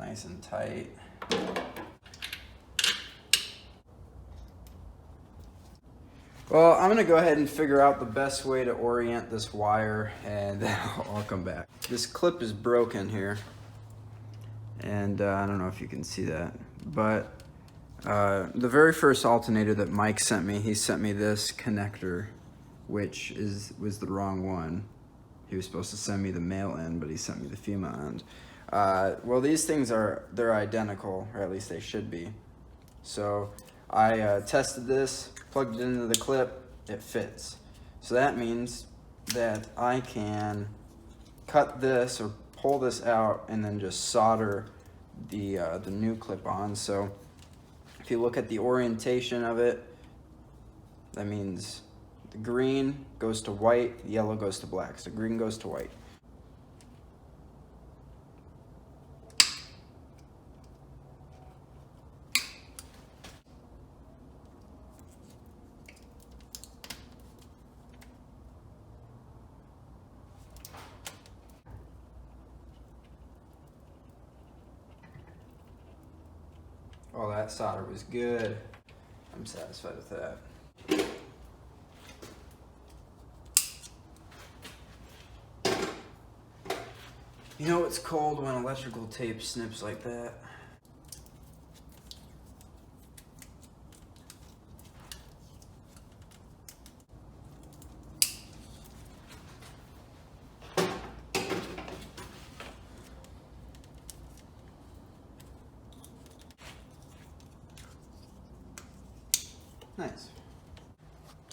nice and tight. Well, I'm gonna go ahead and figure out the best way to orient this wire, and then I'll come back. This clip is broken here, and I don't know if you can see that, but the very first alternator that Mike sent me, he sent me this connector, which was the wrong one. He was supposed to send me the male end, but he sent me the female end. Well, these things they're identical, or at least they should be. So I tested this, plugged it into the clip, it fits. So that means that I can cut this or pull this out and then just solder the new clip on. So if you look at the orientation of it, that means the green goes to white, the yellow goes to black. So green goes to white. Oh, that solder was good. I'm satisfied with that. You know it's cold when electrical tape snips like that. Nice.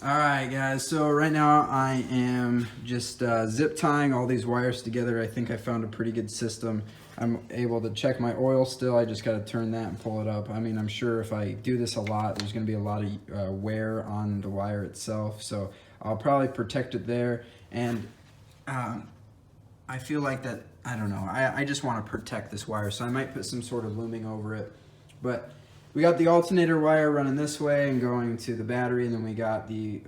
All right, guys, so right now I am just zip tying all these wires together. I think I found a pretty good system. I'm able to check my oil still. I just got to turn that and pull it up. I mean, I'm sure if I do this a lot, there's going to be a lot of wear on the wire itself. So I'll probably protect it there. And I feel like that, I don't know, I just want to protect this wire. So I might put some sort of looming over it. But we got the alternator wire running this way and going to the battery, and then we got the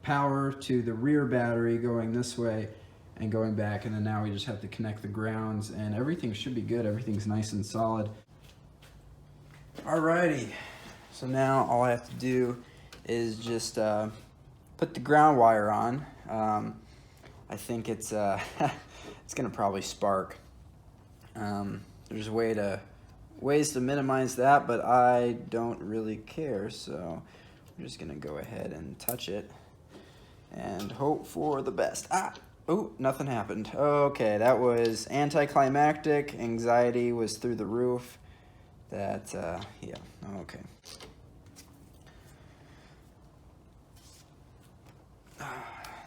power to the rear battery going this way and going back, and then now we just have to connect the grounds, and everything should be good. Everything's nice and solid. Alrighty, so now all I have to do is just put the ground wire on. I think it's it's gonna probably spark. There's ways to minimize that, but I don't really care, so I'm just gonna go ahead and touch it and hope for the best. Oh, nothing happened. Okay, that was anticlimactic. Anxiety was through the roof. That, yeah, okay.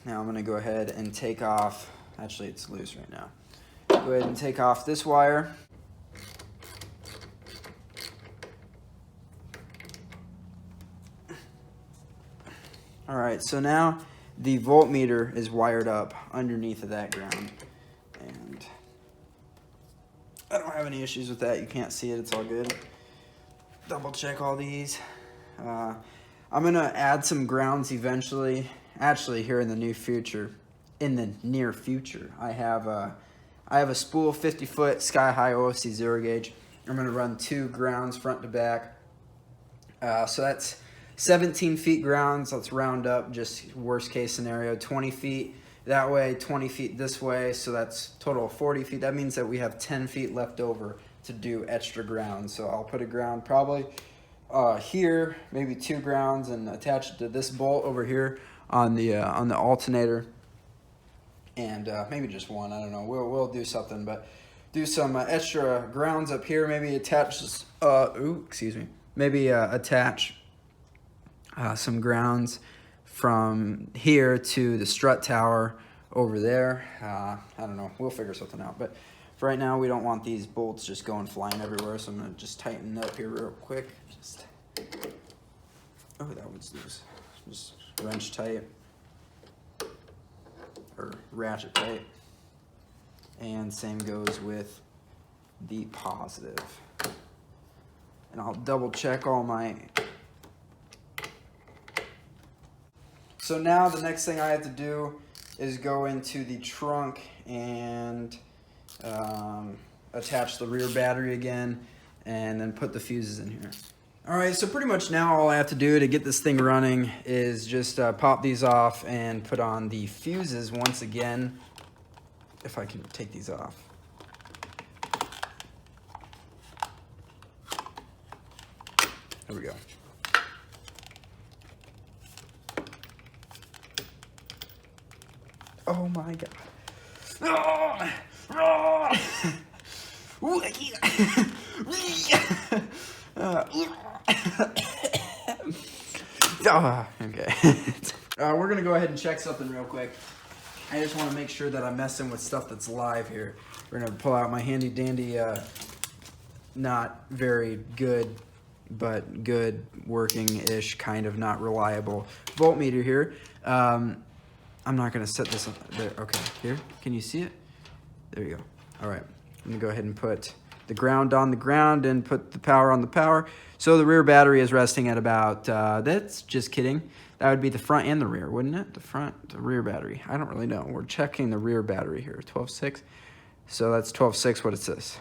Now I'm gonna go ahead and take off, actually it's loose right now. Go ahead and take off this wire. All right, so now the voltmeter is wired up underneath of that ground, and I don't have any issues with that. You can't see it, it's all good. Double check all these. I'm gonna add some grounds eventually. Actually, here in the near future, I have a spool 50-foot sky high OFC 0 gauge. I'm gonna run 2 grounds front to back. So that's 17 feet grounds. Let's round up, just worst case scenario, 20 feet that way, 20 feet this way. So that's total of 40 feet. That means that we have 10 feet left over to do extra ground. So I'll put a ground probably here, maybe 2 grounds, and attach it to this bolt over here on the alternator, and maybe just 1. I don't know. We'll do something, but do some extra grounds up here. Maybe attach maybe attach some grounds from here to the strut tower over there. I don't know. We'll figure something out. But for right now, we don't want these bolts just going flying everywhere. So I'm going to just tighten up here real quick. Oh, that one's loose. Just wrench tight. Or ratchet tight. And same goes with the positive. And I'll double check all my... So now the next thing I have to do is go into the trunk and attach the rear battery again, and then put the fuses in here. All right, so pretty much now all I have to do to get this thing running is just pop these off and put on the fuses once again, if I can take these off. There we go. Oh my God. Okay. We're gonna go ahead and check something real quick. I just want to make sure that I'm messing with stuff that's live here. We're gonna pull out my handy dandy, not very good, but good working-ish, kind of not reliable voltmeter here. I'm not gonna set this up there. Okay, here, can you see it? There you go. All right, I'm gonna go ahead and put the ground on the ground and put the power on the power. So the rear battery is resting at about, that's just kidding. That would be the front and the rear, wouldn't it? The front, the rear battery. I don't really know. We're checking the rear battery here, 12.6. So that's 12.6, what is this?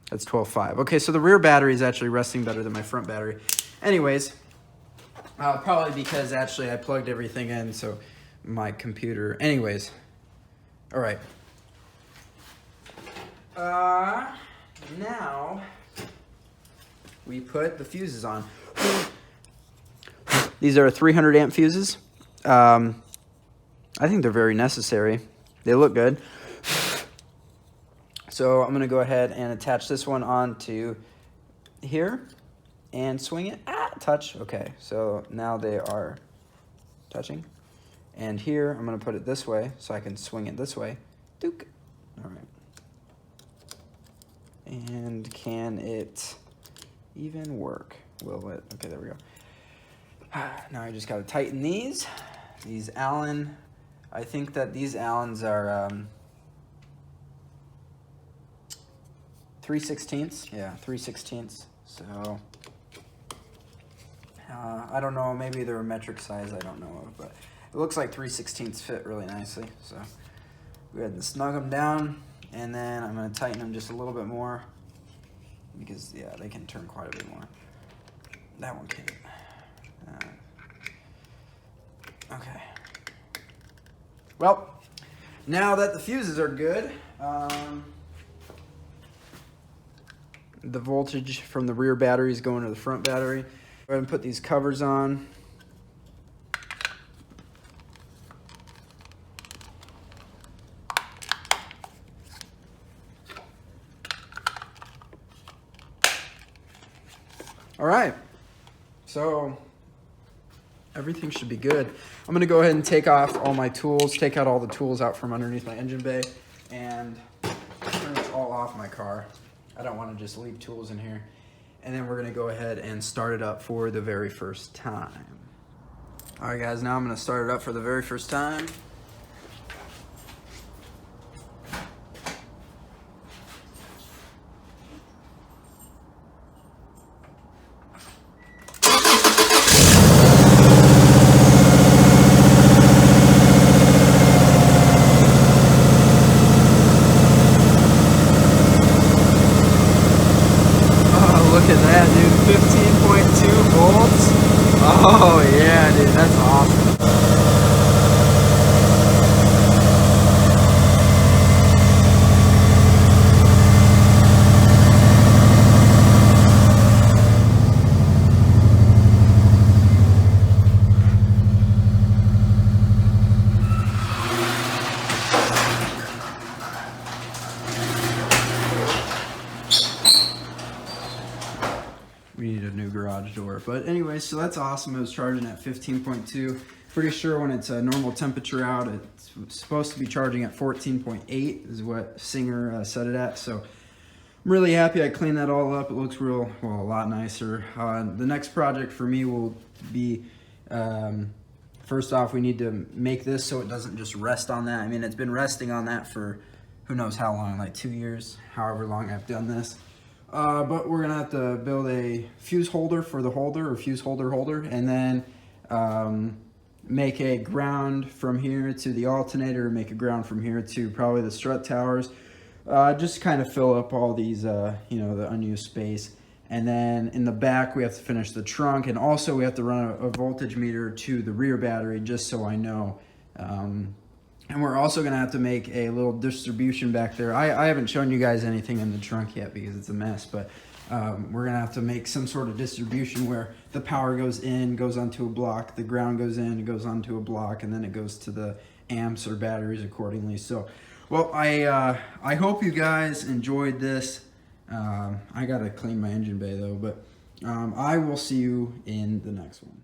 That's 12.5. Okay, so the rear battery is actually resting better than my front battery. Anyways, probably because actually I plugged everything in, so my computer. Anyways, all right. Now we put the fuses on. These are 300 amp fuses. I think they're very necessary. They look good. So I'm gonna go ahead and attach this one onto here and swing it. Touch. Okay, so now they are touching. And here I'm gonna put it this way so I can swing it this way. Dook. All right. And can it even work? Will it? Okay, there we go. Now I just gotta tighten these. These Allen, I think that these Allens are 3/16. Yeah, 3/16. So I don't know, maybe they're a metric size I don't know of, but it looks like 3/16 fit really nicely. So go ahead and snug them down, and then I'm gonna tighten them just a little bit more because yeah, they can turn quite a bit more. That one can't. Okay. Well, now that the fuses are good, the voltage from the rear battery is going to the front battery. Go ahead and put these covers on. All right, so everything should be good. I'm gonna go ahead and take off all my tools, take out all the tools out from underneath my engine bay, and turn it all off my car. I don't wanna just leave tools in here. And then we're gonna go ahead and start it up for the very first time. All right guys, now I'm gonna start it up for the very first time. Look at that, dude. 15.2 volts. Oh, yeah, dude. That's awesome. We need a new garage door. But anyway, so that's awesome. It was charging at 15.2. Pretty sure when it's a normal temperature out, it's supposed to be charging at 14.8 is what Singer set it at. So I'm really happy I cleaned that all up. It looks real, well, a lot nicer. The next project for me will be, first off, we need to make this so it doesn't just rest on that. I mean, it's been resting on that for who knows how long, like 2 years, however long I've done this. But we're gonna have to build a fuse holder for the holder, or fuse holder, and then make a ground from here to the alternator, make a ground from here to probably the strut towers. just kind of fill up all these, you know, the unused space. And then in the back, we have to finish the trunk, and also we have to run a voltage meter to the rear battery, just so I know. And we're also gonna have to make a little distribution back there. I haven't shown you guys anything in the trunk yet because it's a mess, but we're gonna have to make some sort of distribution where the power goes in, goes onto a block, the ground goes in, it goes onto a block, and then it goes to the amps or batteries accordingly. So, well, I hope you guys enjoyed this. I gotta clean my engine bay though, but I will see you in the next one.